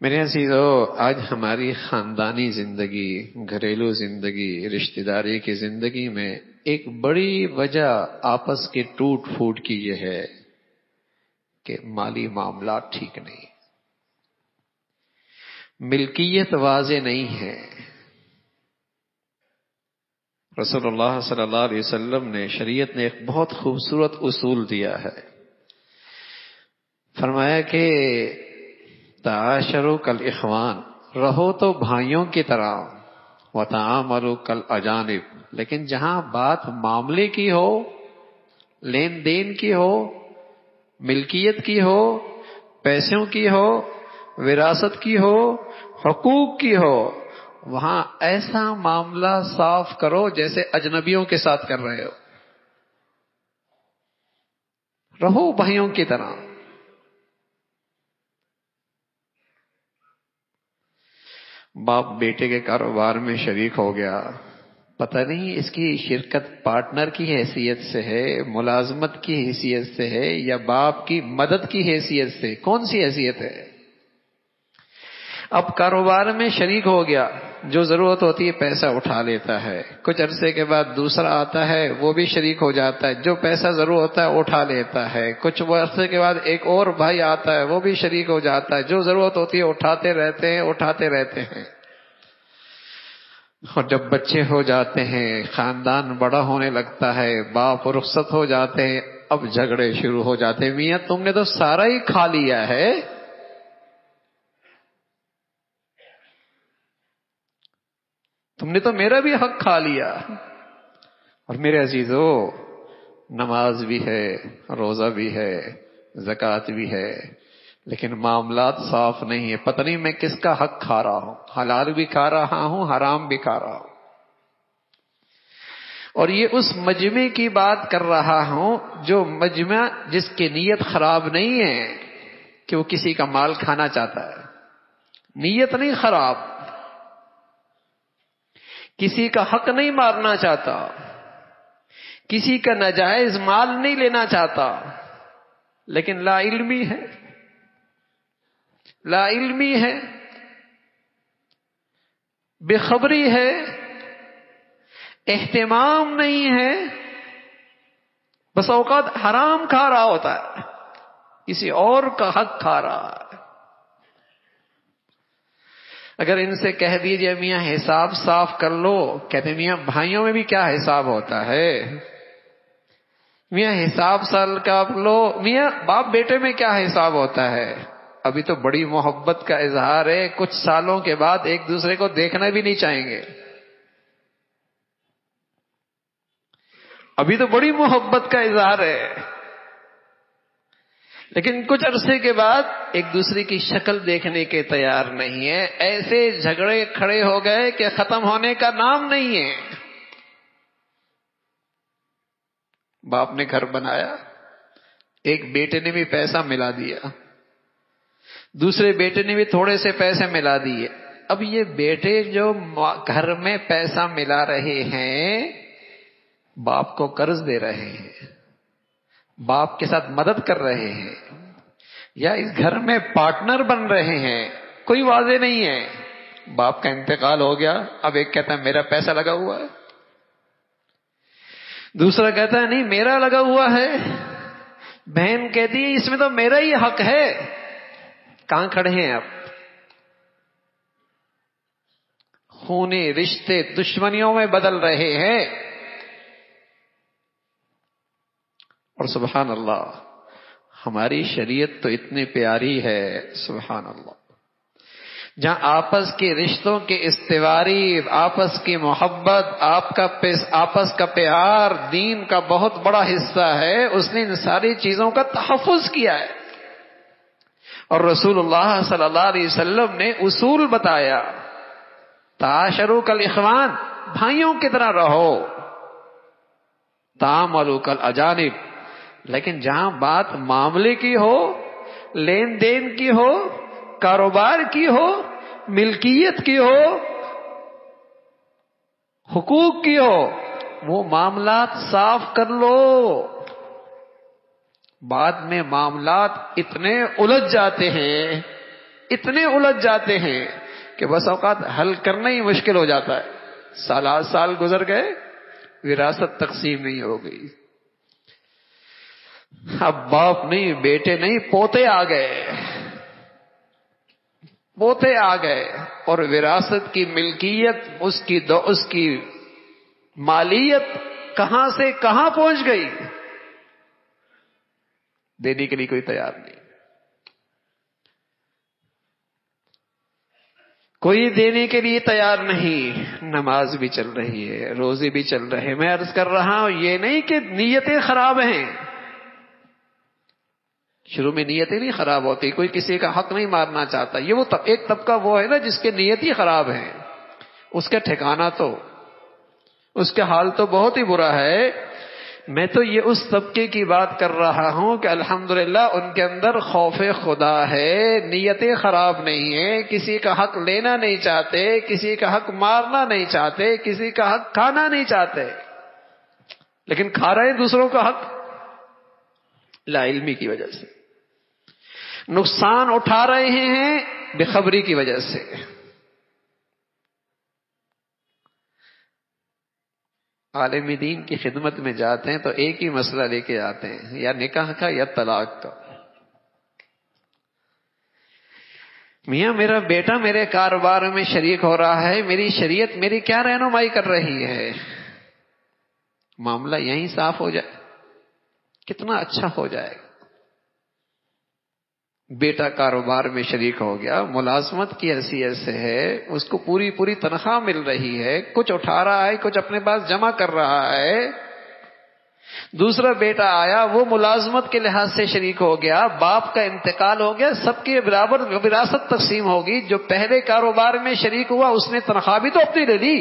میرے عزیزو، آج ہماری خاندانی زندگی، گھریلو زندگی، رشتہ داری کی زندگی میں ایک بڑی وجہ آپس کے ٹوٹ پھوٹ کی یہ ہے کہ مالی معاملات ٹھیک نہیں، ملکیت واضح نہیں ہے۔ رسول اللہ صلی اللہ علیہ وسلم نے، شریعت نے ایک بہت خوبصورت اصول دیا ہے۔ فرمایا کہ تعاشروا کالاخوان، رہو تو بھائیوں کی طرح، وتعاملوا کالاجانب، لیکن جہاں بات معاملے کی ہو، لین دین کی ہو، ملکیت کی ہو، پیسوں کی ہو، وراثت کی ہو، حقوق کی ہو، وہاں ایسا معاملہ صاف کرو جیسے اجنبیوں کے ساتھ کر رہے ہو۔ رہو بھائیوں کی طرح۔ باپ بیٹے کے کاروبار میں شریک ہو گیا، پتہ نہیں اس کی شرکت پارٹنر کی حیثیت سے ہے، ملازمت کی حیثیت سے ہے، یا باپ کی مدد کی حیثیت سے، کون سی حیثیت ہے؟ اب کاروبار میں شریک ہو گیا، جو ضرورت ہوتی ہے پیسہ اٹھا لیتا ہے، کچھ عرصے کے بعد دوسرا آتا ہے وہ بھی شریک ہو جاتا ہے، جو پیسہ ضرورت ہوتا ہے اٹھا لیتا ہے، کچھ عرصے کے بعد ایک اور بھائی آتا ہے وہ بھی شریک ہو جاتا ہے، جو ضرورت ہوتی ہے اٹھاتے رہتے ہیں۔ اور جب بچے ہو جاتے ہیں، خاندان بڑا ہونے لگتا ہے، باپ رخصت ہو جاتے ہیں، اب جھگڑے شروع ہو جاتے ہیں، میاں تم نے تو سارا ہی کھا لیا ہے، تم نے تو میرا بھی حق کھا لیا۔ اور میرے عزیزو، نماز بھی ہے، روزہ بھی ہے، زکوٰۃ بھی ہے، لیکن معاملات صاف نہیں ہے، پتہ نہیں میں کس کا حق کھا رہا ہوں، حلال بھی کھا رہا ہوں، حرام بھی کھا رہا ہوں۔ اور یہ اس مجمع کی بات کر رہا ہوں جو مجمع جس کی نیت خراب نہیں ہے کہ وہ کسی کا مال کھانا چاہتا ہے، نیت نہیں خراب، کسی کا حق نہیں مارنا چاہتا، کسی کا ناجائز مال نہیں لینا چاہتا، لیکن لا علمی ہے، لا علمی ہے، بے خبری ہے، اہتمام نہیں ہے، بس اوقات حرام کھا رہا ہوتا ہے، کسی اور کا حق کھا رہا ہے۔ اگر ان سے کہہ دیجئے میاں حساب صاف کر لو، کہتے میاں بھائیوں میں بھی کیا حساب ہوتا ہے، میاں حساب سال کا لو، میاں باپ بیٹے میں کیا حساب ہوتا ہے، ابھی تو بڑی محبت کا اظہار ہے، کچھ سالوں کے بعد ایک دوسرے کو دیکھنا بھی نہیں چاہیں گے، ابھی تو بڑی محبت کا اظہار ہے، لیکن کچھ عرصے کے بعد ایک دوسرے کی شکل دیکھنے کے تیار نہیں ہے، ایسے جھگڑے کھڑے ہو گئے کہ ختم ہونے کا نام نہیں ہے۔ باپ نے گھر بنایا، ایک بیٹے نے بھی پیسہ ملا دیا، دوسرے بیٹے نے بھی تھوڑے سے پیسے ملا دیے، اب یہ بیٹے جو گھر میں پیسہ ملا رہے ہیں، باپ کو قرض دے رہے ہیں، باپ کے ساتھ مدد کر رہے ہیں، یا اس گھر میں پارٹنر بن رہے ہیں، کوئی واضح نہیں ہے۔ باپ کا انتقال ہو گیا، اب ایک کہتا ہے میرا پیسہ لگا ہوا ہے، دوسرا کہتا ہے نہیں میرا لگا ہوا ہے، بہن کہتی ہے اس میں تو میرا ہی حق ہے۔ کہاں کھڑے ہیں اب؟ خونے رشتے دشمنیوں میں بدل رہے ہیں۔ اور سبحان اللہ، ہماری شریعت تو اتنی پیاری ہے، سبحان اللہ، جہاں آپس کے رشتوں کے استواری، آپس کی محبت، آپس کا پیار دین کا بہت بڑا حصہ ہے، اس نے ان ساری چیزوں کا تحفظ کیا ہے۔ اور رسول اللہ صلی اللہ علیہ وسلم نے اصول بتایا، تعاشروا کالاخوان، بھائیوں کی طرح رہو، تعاملوا کالاجانب، لیکن جہاں بات معاملے کی ہو، لین دین کی ہو، کاروبار کی ہو، ملکیت کی ہو، حقوق کی ہو، وہ معاملات صاف کر لو۔ بعد میں معاملات اتنے الجھ جاتے ہیں، اتنے الجھ جاتے ہیں کہ بس اوقات حل کرنا ہی مشکل ہو جاتا ہے. سالات سال گزر گئے، وراثت تقسیم نہیں ہو گئی. اب باپ نہیں، بیٹے نہیں، پوتے آ گئے. پوتے آ گئے اور وراثت کی ملکیت، اس کی مالیت کہاں سے کہاں پہنچ گئی، دینے کے لیے کوئی تیار نہیں. کوئی دینے کے لیے تیار نہیں. نماز بھی چل رہی ہے، روزے بھی چل رہے ہیں. میں عرض کر رہا ہوں یہ نہیں کہ نیتیں خراب ہیں. شروع میں نیتیں نہیں خراب ہوتی، کوئی کسی کا حق نہیں مارنا چاہتا. یہ وہ ایک طبقہ وہ ہے نا جس کے نیت ہی خراب ہے، اس کا ٹھکانہ تو، اس کا حال تو بہت ہی برا ہے. میں تو یہ اس طبقے کی بات کر رہا ہوں کہ الحمدللہ ان کے اندر خوف خدا ہے، نیتیں خراب نہیں ہیں، کسی کا حق لینا نہیں چاہتے، کسی کا حق مارنا نہیں چاہتے، کسی کا حق کھانا نہیں چاہتے، لیکن کھا رہے ہیں دوسروں کا حق لا علمی کی وجہ سے. نقصان اٹھا رہے ہیں بے خبری کی وجہ سے. عالم دین کی خدمت میں جاتے ہیں تو ایک ہی مسئلہ لے کے آتے ہیں، یا نکاح کا یا طلاق کا. میاں میرا بیٹا میرے کاروبار میں شریک ہو رہا ہے، میری شریعت میری کیا رہنمائی کر رہی ہے؟ معاملہ یہیں صاف ہو جائے کتنا اچھا ہو جائے گا. بیٹا کاروبار میں شریک ہو گیا، ملازمت کی حیثیت سے ہے، اس کو پوری تنخواہ مل رہی ہے، کچھ اٹھا رہا ہے، کچھ اپنے پاس جمع کر رہا ہے. دوسرا بیٹا آیا، وہ ملازمت کے لحاظ سے شریک ہو گیا، باپ کا انتقال ہو گیا، سب کے برابر وراثت تقسیم ہوگی. جو پہلے کاروبار میں شریک ہوا اس نے تنخواہ بھی تو اپنی لے لی،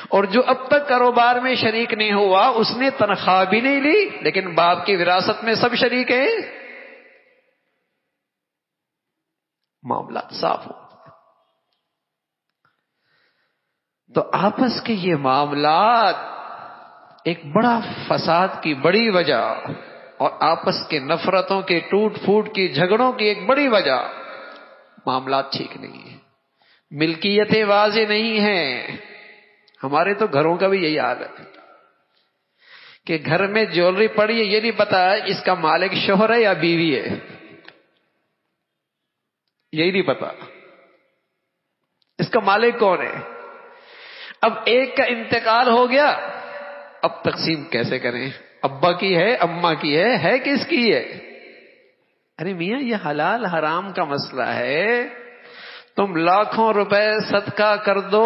اور جو اب تک کاروبار میں شریک نہیں ہوا اس نے تنخواہ بھی نہیں لی، لیکن باپ کی وراثت میں سب شریک ہیں. معاملات صاف ہو. تو آپس کے یہ معاملات ایک بڑا فساد کی بڑی وجہ، اور آپس کے نفرتوں کے ٹوٹ پھوٹ کی جھگڑوں کی ایک بڑی وجہ، معاملات ٹھیک نہیں ہیں، ملکیتیں واضح نہیں ہیں. ہمارے تو گھروں کا بھی یہی حال ہے کہ گھر میں جیولری پڑی ہے، یہ نہیں پتا اس کا مالک شوہر ہے یا بیوی ہے، یہی نہیں پتا اس کا مالک کون ہے. اب ایک کا انتقال ہو گیا، اب تقسیم کیسے کریں؟ ابا کی ہے، اماں کی ہے کس کی ہے؟ ارے میاں یہ حلال حرام کا مسئلہ ہے. تم لاکھوں روپے صدقہ کر دو،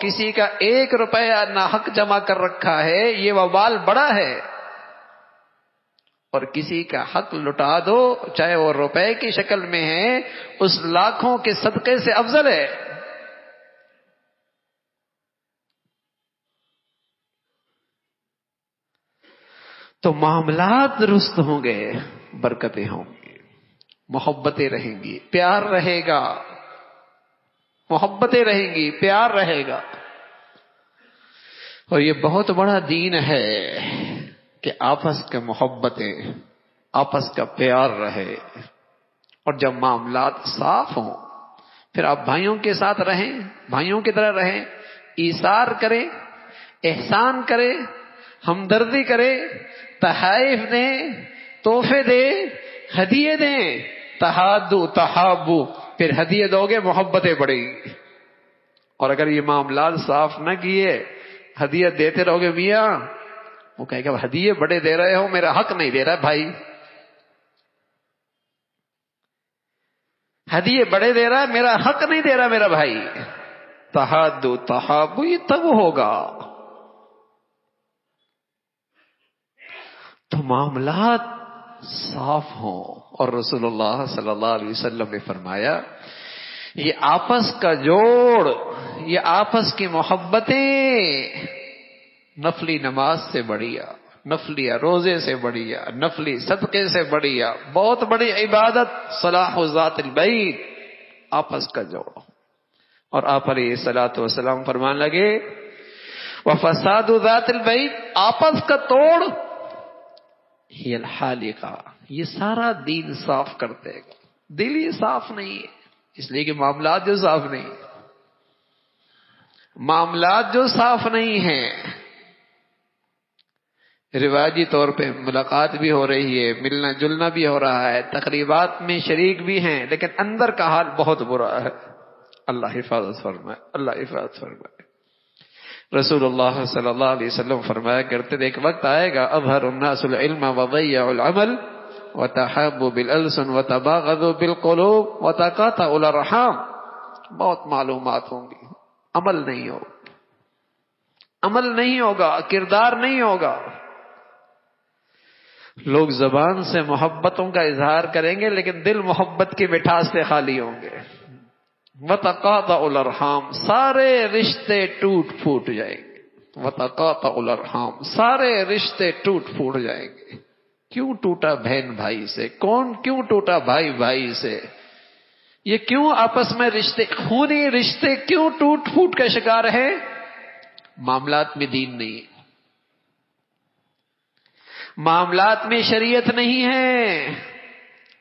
کسی کا 1 روپیہ ناحق جمع کر رکھا ہے، یہ وبال بڑا ہے. اور کسی کا حق لٹا دو، چاہے وہ روپے کی شکل میں ہے، اس لاکھوں کے صدقے سے افضل ہے. تو معاملات درست ہوں گے، برکتیں ہوں گی، محبتیں رہیں گی، پیار رہے گا، محبتیں رہیں گی، پیار رہے گا. اور یہ بہت بڑا دین ہے کہ آپس کے محبتیں، آپس کا پیار رہے. اور جب معاملات صاف ہوں پھر آپ بھائیوں کے ساتھ رہیں، بھائیوں کی طرح رہیں، ایثار کریں، احسان کریں، ہمدردی کریں، تحائف دیں، تحفے دیں، ہدیے دیں. تحادو تحابو، پھر ہدیے دو گے محبتیں بڑھیں گی. اور اگر یہ معاملات صاف نہ کیے، ہدیے دیتے رہو گے، میاں وہ کہے گا ہدیے بڑے دے رہے ہو، میرا حق نہیں دے رہا بھائی، ہدیے بڑے دے رہا ہے، میرا حق نہیں دے رہا میرا بھائی. تحادو تحابو یہ تب ہوگا. تو معاملات صاف ہوں. اور رسول اللہ صلی اللہ علیہ وسلم نے فرمایا یہ آپس کا جوڑ، یہ آپس کی محبتیں نفلی نماز سے بڑھیا، نفلی روزے سے بڑھیا، نفلی صدقے سے بڑھیا، بہت بڑی عبادت صلاح ذات البین، آپس کا جوڑ. اور آپ علیہ الصلوۃ والسلام فرمان لگے وفساد ذات البین، آپس کا توڑ، ہی الحالقہ، یہ سارا دین صاف کر دے گا. دل ہی صاف نہیں ہے، اس لیے کہ معاملات جو صاف نہیں ہیں، معاملات جو صاف نہیں ہیں، رواجی طور پہ ملاقات بھی ہو رہی ہے، ملنا جلنا بھی ہو رہا ہے، تقریبات میں شریک بھی ہیں، لیکن اندر کا حال بہت برا ہے. اللہ حفاظت فرمائے، اللہ حفاظت فرمائے. رسول اللہ صلی اللہ علیہ وسلم فرمایا کرتے تھے ایک وقت آئے گا اظہر الناس العلم وضيعوا العمل وتحابوا بالالسن وتباغضوا بالقلوب وتقاطعوا الارحام. بہت معلومات ہوں گی، عمل نہیں ہوگا، عمل نہیں ہوگا، کردار نہیں ہوگا. لوگ زبان سے محبتوں کا اظہار کریں گے لیکن دل محبت کی مٹھاس سے خالی ہوں گے. وتقاطع الارحام، سارے رشتے ٹوٹ پھوٹ جائیں گے. وتقاطع الارحام، سارے رشتے ٹوٹ پھوٹ جائیں گے. کیوں ٹوٹا بہن بھائی سے؟ کون کیوں ٹوٹا بھائی بھائی سے؟ یہ کیوں آپس میں رشتے، خونی رشتے کیوں ٹوٹ پھوٹ کا شکار ہیں؟ معاملات میں دین نہیں ہے، معاملات میں شریعت نہیں ہے،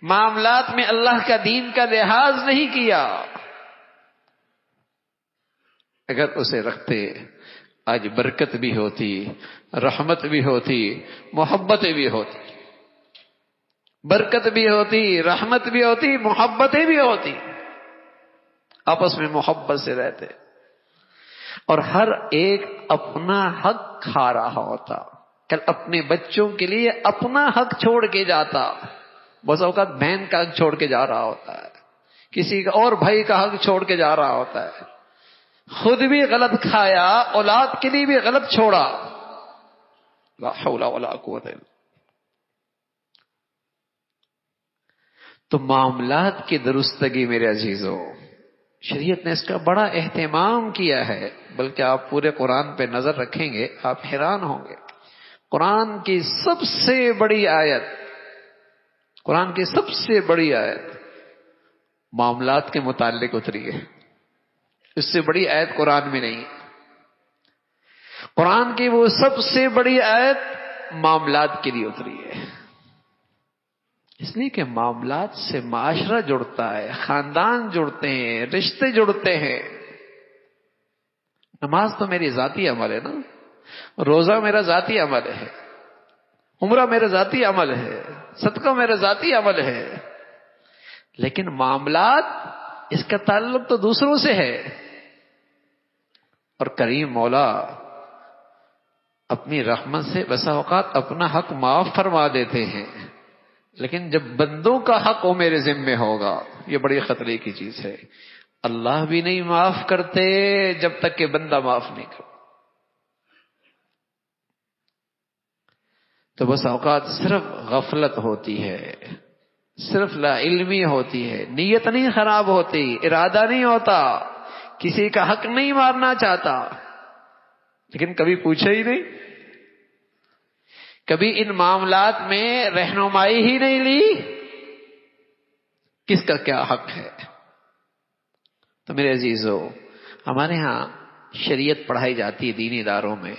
معاملات میں اللہ کا دین کا لحاظ نہیں کیا. اگر اسے رکھتے آج برکت بھی ہوتی، رحمت بھی ہوتی، محبتیں بھی ہوتی. برکت بھی ہوتی، رحمت بھی ہوتی، محبتیں بھی ہوتی. آپس میں محبت سے رہتے اور ہر ایک اپنا حق کھا رہا ہوتا. کل اپنے بچوں کے لیے اپنا حق چھوڑ کے جاتا، بس اوقات بہن کا حق چھوڑ کے جا رہا ہوتا ہے، کسی کا اور بھائی کا حق چھوڑ کے جا رہا ہوتا ہے. خود بھی غلط کھایا، اولاد کے لیے بھی غلط چھوڑا. لا حول ولا قوت الا باللہ. تو معاملات کی درستگی میرے عزیزوں، شریعت نے اس کا بڑا اہتمام کیا ہے. بلکہ آپ پورے قرآن پہ نظر رکھیں گے آپ حیران ہوں گے. قرآن کی سب سے بڑی آیت، قرآن کی سب سے بڑی آیت معاملات کے متعلق اتری ہے. اس سے بڑی آیت قرآن میں نہیں. قرآن کی وہ سب سے بڑی آیت معاملات کے لیے اتری ہے. اس لیے کہ معاملات سے معاشرہ جڑتا ہے، خاندان جڑتے ہیں، رشتے جڑتے ہیں. نماز تو میری ذاتی عمل ہے نا، روزہ میرا ذاتی عمل ہے، عمرہ میرا ذاتی عمل ہے، صدقہ میرا ذاتی عمل ہے. لیکن معاملات، اس کا تعلق تو دوسروں سے ہے. اور کریم مولا اپنی رحمت سے بسا اوقات اپنا حق معاف فرما دیتے ہیں، لیکن جب بندوں کا حق وہ میرے ذمے ہوگا، یہ بڑی خطرے کی چیز ہے. اللہ بھی نہیں معاف کرتے جب تک کہ بندہ معاف نہیں کرے. تو بس اوقات صرف غفلت ہوتی ہے، صرف لا علمی ہوتی ہے، نیت نہیں خراب ہوتی، ارادہ نہیں ہوتا، کسی کا حق نہیں مارنا چاہتا، لیکن کبھی پوچھا ہی نہیں، کبھی ان معاملات میں رہنمائی ہی نہیں لی کس کا کیا حق ہے. تو میرے عزیزو، ہمارے ہاں شریعت پڑھائی جاتی ہے دینی اداروں میں،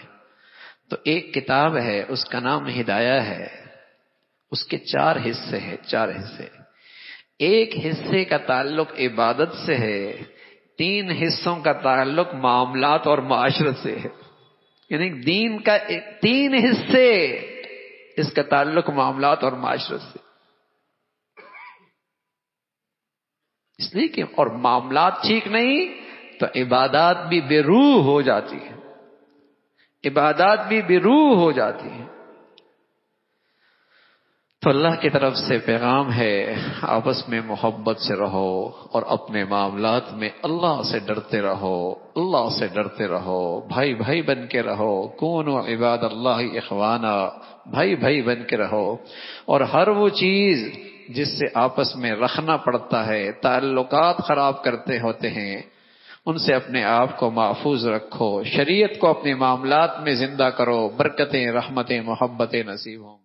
تو ایک کتاب ہے اس کا نام ہدایہ ہے. اس کے 4 حصے ہیں، 4 حصے. ایک حصے کا تعلق عبادت سے ہے، 3 حصوں کا تعلق معاملات اور معاشرت سے ہے. یعنی دین کا 3 حصے، اس کا تعلق معاملات اور معاشرت سے. اس لیے کہ اور معاملات ٹھیک نہیں تو عبادات بھی بے روح ہو جاتی ہے، عبادات بھی بے روح ہو جاتی ہے. تو اللہ کی طرف سے پیغام ہے، آپس میں محبت سے رہو اور اپنے معاملات میں اللہ سے ڈرتے رہو، اللہ سے ڈرتے رہو، بھائی بھائی بن کے رہو. کونوا عباد اللہ اخوانا، بھائی بھائی بن کے رہو. اور ہر وہ چیز جس سے آپس میں رکھنا پڑتا ہے، تعلقات خراب کرتے ہوتے ہیں، ان سے اپنے آپ کو محفوظ رکھو. شریعت کو اپنے معاملات میں زندہ کرو، برکتیں، رحمتیں، محبتیں نصیب ہوں.